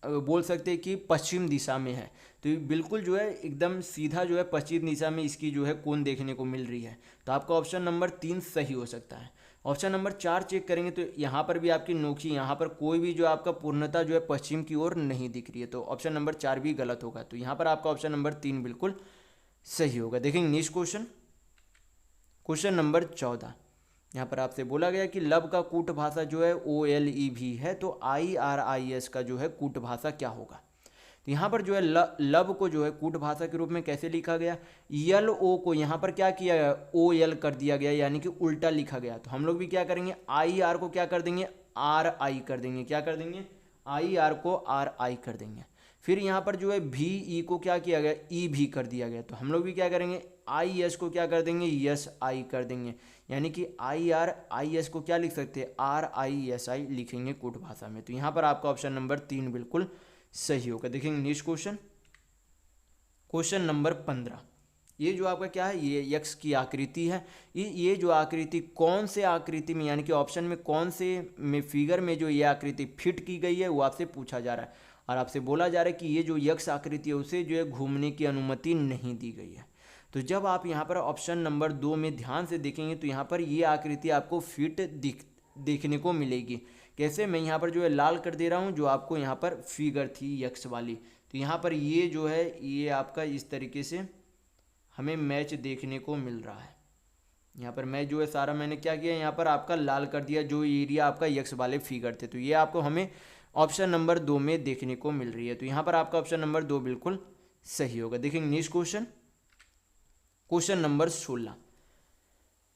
बोल सकते हैं कि पश्चिम दिशा में है। तो बिल्कुल जो है एकदम सीधा जो है पश्चिम दिशा में इसकी जो है कोण देखने को मिल रही है। तो आपका ऑप्शन नंबर 3 सही हो सकता है। ऑप्शन नंबर 4 चेक करेंगे तो यहाँ पर भी आपकी नोखी, यहाँ पर कोई भी जो आपका पूर्णता जो है पश्चिम की ओर नहीं दिख रही है। तो ऑप्शन नंबर 4 भी गलत होगा। तो यहाँ पर आपका ऑप्शन नंबर 3 बिल्कुल सही होगा। देखेंगे नेक्स्ट क्वेश्चन, क्वेश्चन नंबर 14। यहाँ पर आपसे बोला गया कि लब का कूट भाषा जो है OLEV है, तो IRIS का जो है कूट भाषा क्या होगा। तो यहाँ पर जो है लब को जो है कूट भाषा के रूप में कैसे लिखा गया, LO को यहाँ पर क्या किया गया, OL कर दिया गया, यानी कि उल्टा लिखा गया। तो हम लोग भी क्या करेंगे, IR को क्या कर देंगे, RI कर देंगे, क्या कर देंगे, IR को RI कर देंगे। फिर यहाँ पर जो है VE को क्या किया गया, EV कर दिया गया। तो हम लोग भी क्या करेंगे, IS को क्या कर देंगे, SI कर देंगे, यानी कि IRIS को क्या लिख सकते हैं, RISI लिखेंगे कूट भाषा में। तो यहाँ पर आपका ऑप्शन नंबर 3 बिल्कुल सही होगा। देखेंगे नेक्स्ट क्वेश्चन, क्वेश्चन नंबर 15। ये जो आपका क्या है, ये यक्ष की आकृति है। ये जो आकृति कौन से आकृति में यानी कि ऑप्शन में कौन से में फिगर में जो ये आकृति फिट की गई है वो आपसे पूछा जा रहा है। और आपसे बोला जा रहा है कि ये जो यक्ष आकृति है उसे जो है घूमने की अनुमति नहीं दी गई है। तो जब आप यहाँ पर ऑप्शन नंबर 2 में ध्यान से देखेंगे तो यहाँ पर ये आकृति आपको फिट देखने को मिलेगी। कैसे, मैं यहाँ पर जो है लाल कर दे रहा हूँ, जो आपको यहाँ पर फिगर थी यक्ष वाली। तो यहाँ पर ये जो है ये आपका इस तरीके से हमें मैच देखने को मिल रहा है। यहाँ पर मैं जो है सारा मैंने क्या किया, यहाँ पर आपका लाल कर दिया जो एरिया आपका यक्ष वाले फिगर थे। तो ये आपको हमें ऑप्शन नंबर 2 में देखने को मिल रही है। तो यहाँ पर आपका ऑप्शन नंबर 2 बिल्कुल सही होगा। देखेंगे नेक्स्ट क्वेश्चन, क्वेश्चन नंबर 16।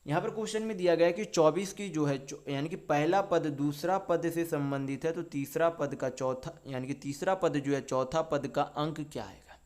यहाँ पर क्वेश्चन में दिया गया है कि 24 की जो है यानी कि पहला पद दूसरा पद से संबंधित है, तो तीसरा पद का चौथा यानी कि तीसरा पद जो है चौथा पद का अंक क्या आएगा।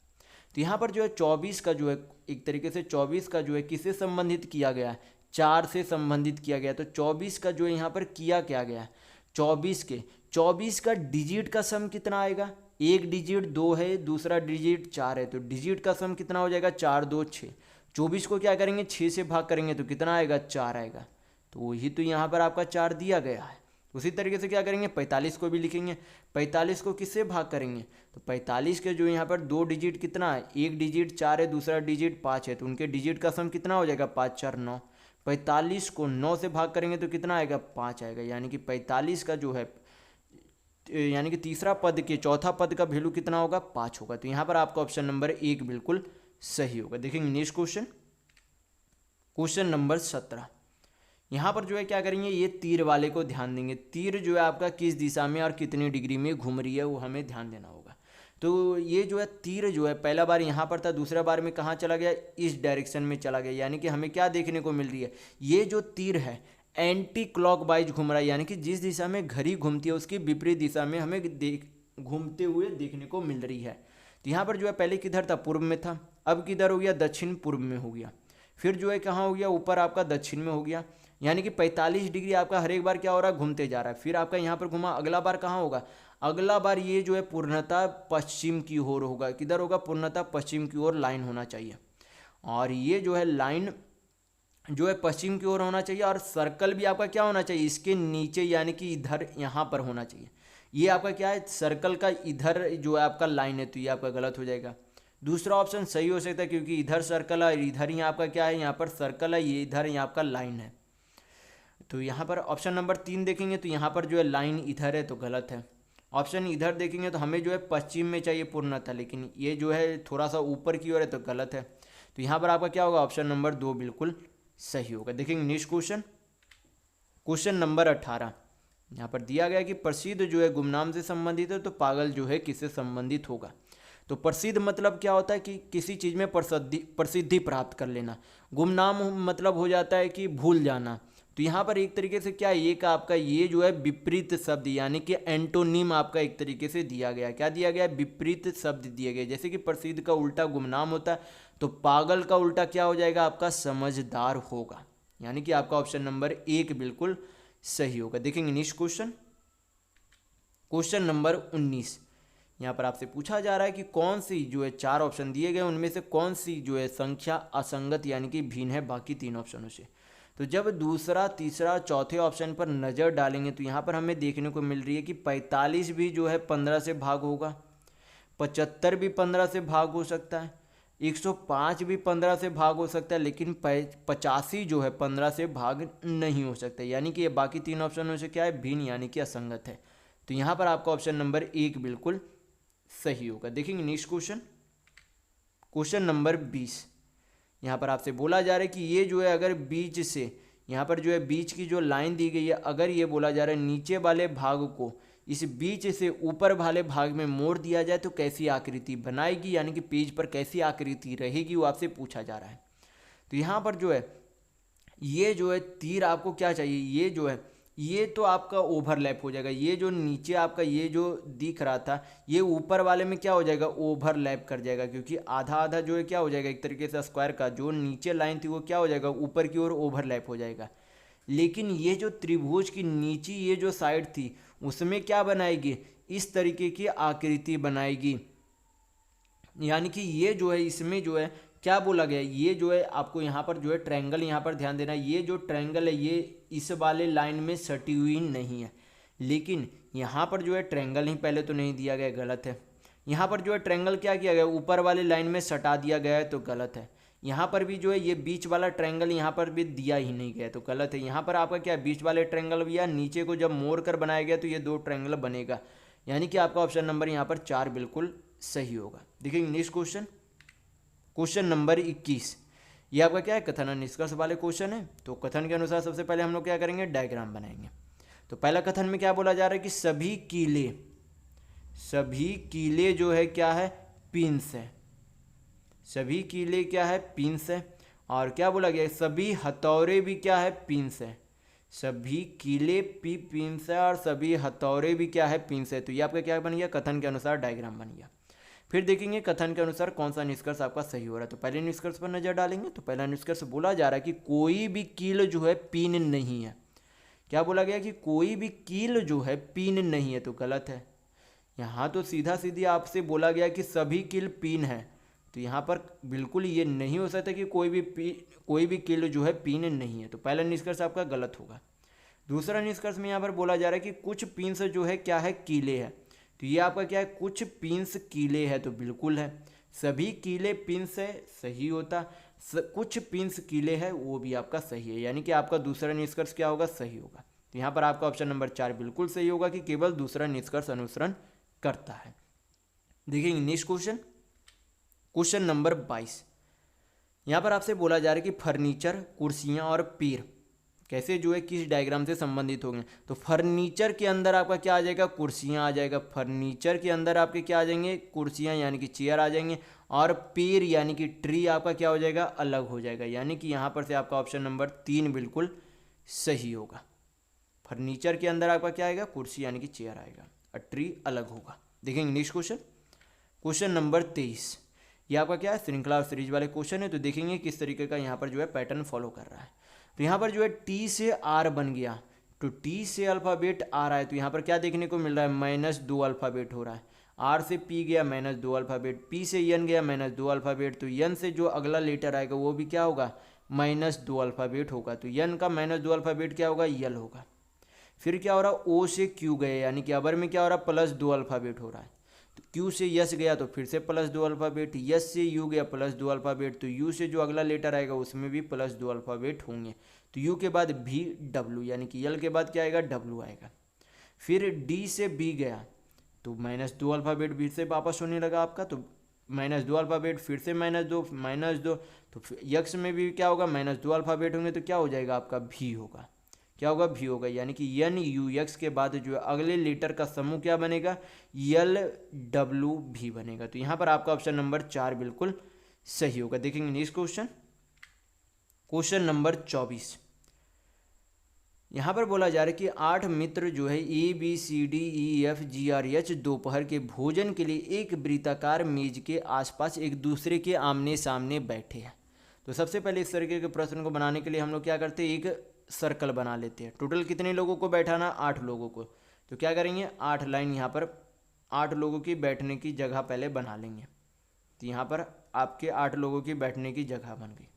तो यहाँ पर जो है 24 का जो है एक तरीके से 24 का जो है किससे संबंधित किया गया है, 4 से संबंधित किया गया है। तो 24 का जो है यहाँ पर किया क्या गया है, 24 का डिजिट का सम कितना आएगा, एक डिजिट 2 है, दूसरा डिजिट 4 है, तो डिजिट का सम कितना हो जाएगा, 4 2 6। 24 को क्या करेंगे, 6 से भाग करेंगे तो कितना आएगा, 4 आएगा। तो वही तो यहाँ पर आपका 4 दिया गया है। उसी तरीके से क्या करेंगे, 45 को भी लिखेंगे। 45 को किससे भाग करेंगे, तो 45 के जो यहाँ पर 2 डिजिट कितना है, एक डिजिट 4 है, दूसरा डिजिट 5 है, तो उनके डिजिट का सम कितना हो जाएगा, 5 4 9। 45 को 9 से भाग करेंगे तो कितना आएगा, 5 आएगा। यानी कि 45 का जो है यानी कि तीसरा पद के चौथा पद का वैल्यू कितना होगा, 5 होगा। तो यहाँ पर आपका ऑप्शन नंबर 1 बिल्कुल सही होगा। देखेंगे नेक्स्ट क्वेश्चन, क्वेश्चन नंबर 17। यहाँ पर जो है क्या करेंगे, ये तीर वाले को ध्यान देंगे। तीर जो है आपका किस दिशा में और कितनी डिग्री में घूम रही है वो हमें ध्यान देना होगा। तो ये जो है तीर जो है पहला बार यहाँ पर था, दूसरा बार में कहाँ चला गया, इस डायरेक्शन में चला गया। यानी कि हमें क्या देखने को मिल रही है, ये जो तीर है एंटी क्लॉकवाइज घूम रहा है, यानी कि जिस दिशा में घड़ी घूमती है उसकी विपरीत दिशा में हमें घूमते हुए देखने को मिल रही है। तो यहाँ पर जो है पहले किधर था, पूर्व में था, अब किधर हो गया, दक्षिण पूर्व में हो गया। फिर जो है कहाँ हो गया, ऊपर आपका दक्षिण में हो गया। यानी कि 45 डिग्री आपका हर एक बार क्या हो रहा है, घूमते जा रहा है। फिर आपका यहाँ पर घुमा, अगला बार कहाँ होगा, अगला बार ये जो है पूर्णतः पश्चिम की ओर होगा। किधर होगा, पूर्णतः पश्चिम की ओर लाइन होना चाहिए। और ये जो है लाइन जो है पश्चिम की ओर होना चाहिए। और सर्कल भी आपका क्या होना चाहिए, इसके नीचे, यानी कि इधर यहाँ पर होना चाहिए। ये आपका क्या है, सर्कल का इधर जो है आपका लाइन है, तो ये आपका गलत हो जाएगा। दूसरा ऑप्शन सही हो सकता है, क्योंकि इधर सर्कल है, इधर ही आपका क्या है, यहाँ पर सर्कल है, ये इधर यहाँ आपका लाइन है। तो यहाँ पर ऑप्शन नंबर 3 देखेंगे तो यहाँ पर जो है लाइन इधर है, तो गलत है। ऑप्शन इधर देखेंगे तो हमें जो है पश्चिम में चाहिए पूर्णतः, लेकिन ये जो है थोड़ा सा ऊपर की ओर है, तो गलत है। तो यहाँ पर आपका क्या होगा, ऑप्शन नंबर 2 बिल्कुल सही होगा। देखेंगे नेक्स्ट क्वेश्चन, क्वेश्चन नंबर 18। यहाँ पर दिया गया कि प्रसिद्ध जो है गुमनाम से संबंधित है, तो पागल जो है किससे संबंधित होगा। तो प्रसिद्ध मतलब क्या होता है कि किसी चीज़ में प्रसिद्धि प्राप्त कर लेना। गुमनाम मतलब हो जाता है कि भूल जाना। तो यहाँ पर एक तरीके से क्या है, एक आपका ये जो है विपरीत शब्द, यानी कि एंटोनिम आपका एक तरीके से दिया गया। क्या दिया गया, विपरीत शब्द दिए गए। जैसे कि प्रसिद्ध का उल्टा गुमनाम होता है, तो पागल का उल्टा क्या हो जाएगा, आपका समझदार होगा। यानी कि आपका ऑप्शन नंबर 1 बिल्कुल सही होगा। देखेंगे नेक्स्ट क्वेश्चन, क्वेश्चन नंबर 19। यहाँ पर आपसे पूछा जा रहा है कि कौन सी जो है 4 ऑप्शन दिए गए उनमें से कौन सी जो है संख्या असंगत यानी कि भिन्न है बाकी 3 ऑप्शनों से। तो जब दूसरा, तीसरा, चौथे ऑप्शन पर नज़र डालेंगे तो यहाँ पर हमें देखने को मिल रही है कि 45 भी जो है 15 से भाग होगा, 75 भी 15 से भाग हो सकता है, 105 भी 15 से भाग हो सकता है, लेकिन 85 जो है 15 से भाग नहीं हो सकता। यानी कि ये बाकी 3 ऑप्शनों से क्या है, भिन्न यानी कि असंगत है। तो यहाँ पर आपका ऑप्शन नंबर 1 बिल्कुल सही होगा। देखेंगे नेक्स्ट क्वेश्चन, क्वेश्चन नंबर 20। यहाँ पर आपसे बोला जा रहा है कि ये जो है अगर बीच से, यहाँ पर जो है बीच की जो लाइन दी गई है, अगर ये बोला जा रहा है नीचे वाले भाग को इस बीच से ऊपर वाले भाग में मोड़ दिया जाए तो कैसी आकृति बनाएगी, यानी कि पेज पर कैसी आकृति रहेगी, वो आपसे पूछा जा रहा है। तो यहाँ पर जो है ये जो है तीर आपको क्या चाहिए, ये जो है ये तो आपका ओवरलैप हो जाएगा। ये जो नीचे आपका ये जो दिख रहा था, ये ऊपर वाले में क्या हो जाएगा, ओवरलैप कर जाएगा, क्योंकि आधा आधा जो है क्या हो जाएगा, एक तरीके से स्क्वायर का जो नीचे लाइन थी वो क्या हो जाएगा, ऊपर की ओर ओवरलैप हो जाएगा। लेकिन ये जो त्रिभुज की नीचे ये जो साइड थी उसमें क्या बनाएगी, इस तरीके की आकृति बनाएगी। यानी कि ये जो है इसमें जो है क्या बोला गया, ये जो है आपको यहाँ पर जो है ट्रायंगल, यहाँ पर ध्यान देना, ये जो ट्रायंगल है ये इस वाले लाइन में सटी हुई नहीं है। लेकिन यहाँ पर जो है ट्रायंगल ही पहले तो नहीं दिया गया, गलत है। यहाँ पर जो है ट्रायंगल क्या किया गया, ऊपर वाले लाइन में सटा दिया गया है, तो गलत है। यहाँ पर भी जो है ये बीच वाला ट्रायंगल यहाँ पर भी दिया ही नहीं गया, तो गलत है। यहाँ पर आपका क्या बीच वाले ट्रायंगल भी या नीचे को जब मोड़ कर बनाया गया तो ये 2 ट्रायंगल बनेगा। यानी कि आपका ऑप्शन नंबर यहाँ पर 4 बिल्कुल सही होगा। देखिए नेक्स्ट क्वेश्चन, क्वेश्चन नंबर 21। ये आपका क्या है, कथन और निष्कर्ष वाले क्वेश्चन है। तो कथन के अनुसार सबसे पहले हम लोग क्या करेंगे, डायग्राम बनाएंगे। तो पहला कथन में क्या बोला जा रहा है कि सभी कीले जो है क्या है, पिंस है। सभी कीले क्या है, पिंस है। और क्या बोला गया, सभी हथौड़े भी क्या है, पिंस है। सभी कीले भी पिंस है और सभी हथौड़े भी क्या है, पिंस है। तो ये आपका क्या बन गया, कथन के अनुसार डायग्राम बन गया। फिर देखेंगे कथन के अनुसार कौन सा निष्कर्ष आपका सही हो रहा है। तो पहले निष्कर्ष पर नजर डालेंगे। तो पहला निष्कर्ष बोला जा रहा है कि कोई भी कील जो है पिन नहीं है। क्या बोला गया कि कोई भी कील जो है पिन नहीं है, तो गलत है। यहाँ तो सीधा सीधी आपसे बोला गया कि सभी कील पिन है, तो यहाँ पर बिल्कुल ये नहीं हो सकता कि कोई भी कील जो है पिन नहीं है। तो पहला निष्कर्ष आपका गलत होगा। दूसरा निष्कर्ष में यहाँ पर बोला जा रहा है कि कुछ पिंस जो है क्या है, कीले है। तो ये आपका क्या है, कुछ पिंस कीले है, तो बिल्कुल है। सभी कीले पिंस है, सही होता। कुछ पिंस कीले है, वो भी आपका सही है। यानी कि आपका दूसरा निष्कर्ष क्या होगा, सही होगा। तो यहाँ पर आपका ऑप्शन नंबर 4 बिल्कुल सही होगा कि केवल दूसरा निष्कर्ष अनुसरण करता है। देखिए नेक्स्ट क्वेश्चन, क्वेश्चन नंबर 22। यहाँ पर आपसे बोला जा रहा है कि फर्नीचर, कुर्सियाँ और पीर कैसे जो है किस डायग्राम से संबंधित होंगे। तो फर्नीचर के अंदर आपका क्या आ जाएगा, कुर्सियाँ आ जाएगा। फर्नीचर के अंदर आपके क्या आ जाएंगे, कुर्सियाँ यानी कि चेयर आ जाएंगे। और पेड़ यानी कि ट्री आपका क्या हो जाएगा, अलग हो जाएगा। यानी कि यहाँ पर से आपका ऑप्शन नंबर 3 बिल्कुल सही होगा। फर्नीचर के अंदर आपका क्या आएगा, कुर्सी यानी कि चेयर आएगा और ट्री अलग होगा। देखेंगे नेक्स्ट क्वेश्चन, क्वेश्चन नंबर 23। ये आपका क्या है, श्रृंखला और सीरीज वाले क्वेश्चन है। तो देखेंगे किस तरीके का यहाँ पर जो है पैटर्न फॉलो कर रहा है। तो यहाँ पर जो है टी से आर बन गया, तो टी से अल्फ़ाबेट आ रहा है। तो यहाँ पर क्या देखने को मिल रहा है, -2 अल्फ़ाबेट हो रहा है। आर से पी गया -2 अल्फ़ाबेट, पी से एन गया -2 अल्फ़ाबेट। तो एन से जो अगला लेटर आएगा वो भी क्या होगा, -2 अल्फ़ाबेट होगा। तो एन का -2 अल्फ़ाबेट क्या होगा, यल होगा। फिर क्या हो रहा है, ओ से क्यू गए यानी कि अबर में क्या हो रहा है, +2 अल्फ़ाबेट हो रहा है। तो क्यू से यस गया तो फिर से +2 अल्फ़ाबेट, यस से यू गया +2 अल्फ़ाबेट। तो यू से जो अगला लेटर आएगा उसमें भी +2 अल्फ़ाबेट होंगे। तो यू के बाद भी डब्ल्यू यानी कि यल के बाद क्या आएगा, डब्ल्यू आएगा। फिर डी से बी गया तो -2 अल्फ़ाबेट फिर से वापस होने लगा आपका। तो -2 अल्फ़ाबेट फिर से -2 तो यक्स में भी क्या होगा, -2 अल्फ़ाबेट होंगे। तो क्या हो जाएगा आपका, भी होगा। क्या होगा, भी होगा। यानी कि एन यू एक्स के बाद जो है अगले लेटर का समूह क्या बनेगा, यल डब्ल्यू भी बनेगा। तो यहाँ पर आपका ऑप्शन नंबर 4 बिल्कुल सही होगा। देखेंगे नेक्स्ट क्वेश्चन, क्वेश्चन नंबर 24। यहाँ पर बोला जा रहा है कि 8 मित्र जो है ABCDEFGRH दोपहर के भोजन के लिए एक वृत्ताकार मेज के आसपास एक दूसरे के आमने सामने बैठे हैं। तो सबसे पहले इस तरीके के प्रश्न को बनाने के लिए हम लोग क्या करते हैं, एक सर्कल बना लेते हैं। टोटल कितने लोगों को बैठाना, 8 लोगों को। तो क्या करेंगे, 8 लाइन यहाँ पर 8 लोगों की बैठने की जगह पहले बना लेंगे। तो यहाँ पर आपके 8 लोगों की बैठने की जगह बन गई।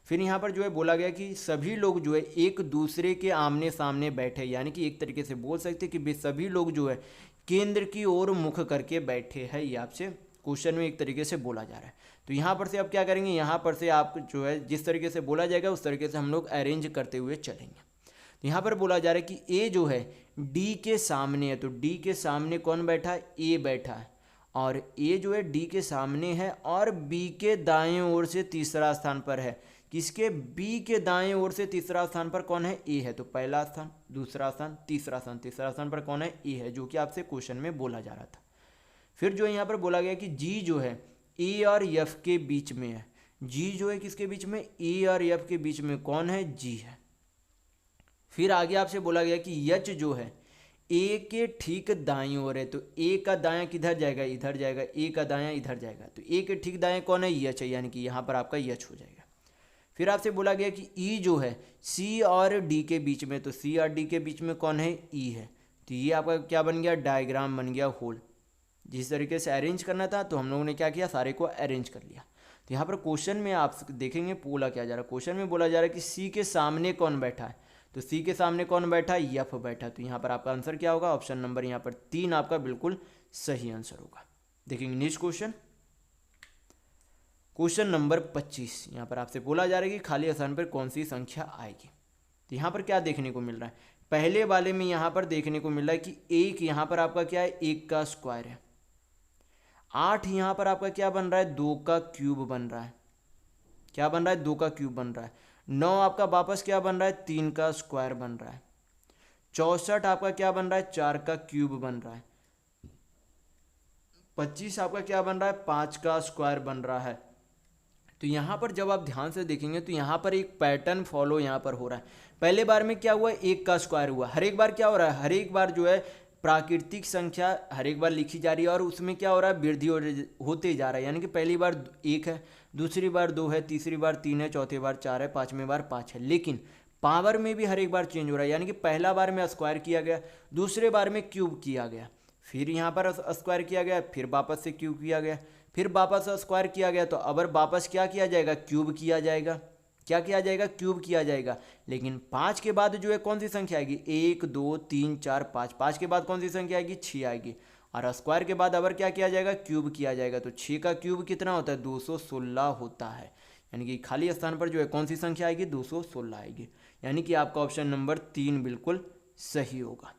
फिर यहाँ पर जो है बोला गया कि सभी लोग जो है एक दूसरे के आमने सामने बैठे, यानी कि एक तरीके से बोल सकते कि वे सभी लोग जो है केंद्र की ओर मुख करके बैठे हैं। ये आपसे क्वेश्चन में एक तरीके से बोला जा रहा है। तो यहाँ पर से आप क्या करेंगे, यहाँ पर से आप जो है जिस तरीके से बोला जाएगा उस तरीके से हम लोग अरेंज करते हुए चलेंगे। तो यहाँ पर बोला जा रहा है कि ए जो है डी के सामने है। तो डी के सामने कौन बैठा है, ए बैठा है। और ए जो है डी के सामने है और बी के दाएं ओर से तीसरा स्थान पर है। किसके, बी के दाएं ओर से तीसरा स्थान पर कौन है, ए है। तो पहला स्थान, दूसरा स्थान, तीसरा स्थान, तीसरा स्थान पर कौन है, ए है, जो कि आपसे क्वेश्चन में बोला जा रहा था। फिर जो यहाँ पर बोला गया कि जी जो है ए और एफ के बीच में है। जी जो है किसके बीच में, ए और एफ के बीच में कौन है, जी है। फिर आगे आपसे बोला गया कि एच जो है ए के ठीक दाईं ओर है। तो ए का दायां किधर जाएगा, इधर जाएगा। ए का दायां इधर जाएगा। तो ए के ठीक दाएं कौन है, एच है, यानी कि यहाँ पर आपका एच हो जाएगा। फिर आपसे बोला गया कि ई जो है सी और डी के बीच में। तो सी और डी के बीच में कौन है, ई है। तो ये आपका क्या बन गया, डायग्राम बन गया होल। जिस तरीके से अरेंज करना था तो हम लोगों ने क्या किया, सारे को अरेंज कर लिया। तो यहाँ पर क्वेश्चन में आप देखेंगे बोला क्या जा रहा है, क्वेश्चन में बोला जा रहा है कि सी के सामने कौन बैठा है। तो सी के सामने कौन बैठा है, एफ बैठा। तो यहाँ पर आपका आंसर क्या होगा, ऑप्शन नंबर यहाँ पर 3 आपका बिल्कुल सही आंसर होगा। देखेंगे नेक्स्ट क्वेश्चन, क्वेश्चन नंबर 25। यहाँ पर आपसे बोला जा रहा है कि खाली स्थान पर कौन सी संख्या आएगी। तो यहाँ पर क्या देखने को मिल रहा है, पहले वाले में यहाँ पर देखने को मिल रहा है कि एक यहाँ पर आपका क्या है, 1 का स्क्वायर है। 8 यहाँ पर आपका क्या बन रहा है, 2 का क्यूब बन रहा है। क्या बन रहा है, 2 का क्यूब बन रहा है। 9 आपका वापस क्या बन रहा है, 3 का स्क्वायर बन रहा है। 64 आपका क्या बन रहा है, 4 का क्यूब बन रहा है। 25 आपका क्या बन रहा है, 5 का स्क्वायर बन रहा है। तो यहाँ पर जब आप ध्यान से देखेंगे तो यहाँ पर एक पैटर्न फॉलो यहाँ पर हो रहा है। पहले बार में क्या हुआ, 1 का स्क्वायर हुआ। हर एक बार क्या हो रहा है, हर एक बार जो है प्राकृतिक संख्या हर एक बार लिखी जा रही है और उसमें क्या हो रहा है, वृद्धि होते जा रहा है। यानी कि पहली बार 1 है, दूसरी बार 2 है, तीसरी बार 3 है, चौथी बार 4 है, पांचवी बार 5 है। लेकिन पावर में भी हर एक बार चेंज हो रहा है। यानी कि पहला बार में स्क्वायर किया गया, दूसरे बार में क्यूब किया गया, फिर यहाँ पर स्क्वायर किया गया, फिर वापस से क्यूब किया गया, फिर वापस स्क्वायर किया गया। तो अब वापस क्या किया जाएगा, क्यूब किया जाएगा। क्या किया जाएगा, क्यूब किया जाएगा। लेकिन 5 के बाद जो है कौन सी संख्या आएगी, 1 2 3 4 5। 5 के बाद कौन सी संख्या आएगी, 6 आएगी। और स्क्वायर के बाद अगर क्या किया जाएगा, क्यूब किया जाएगा। तो 6 का क्यूब कितना होता है, 216 होता है। यानी कि खाली स्थान पर जो है कौन सी संख्या आएगी, 216 आएगी। यानी कि आपका ऑप्शन नंबर 3 बिल्कुल सही होगा।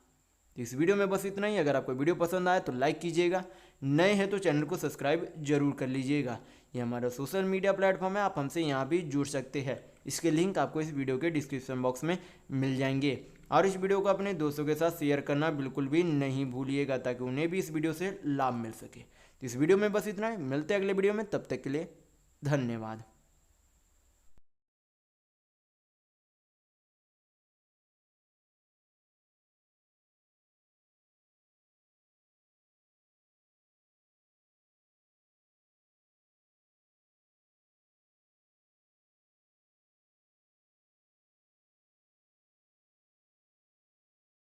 तो इस वीडियो में बस इतना ही। अगर आपको वीडियो पसंद आए तो लाइक कीजिएगा, नए हैं तो चैनल को सब्सक्राइब जरूर कर लीजिएगा। ये हमारा सोशल मीडिया प्लेटफॉर्म है, आप हमसे यहाँ भी जुड़ सकते हैं। इसके लिंक आपको इस वीडियो के डिस्क्रिप्शन बॉक्स में मिल जाएंगे। और इस वीडियो को अपने दोस्तों के साथ शेयर करना बिल्कुल भी नहीं भूलिएगा ताकि उन्हें भी इस वीडियो से लाभ मिल सके। तो इस वीडियो में बस इतना ही, मिलते हैं अगले वीडियो में, तब तक के लिए धन्यवाद।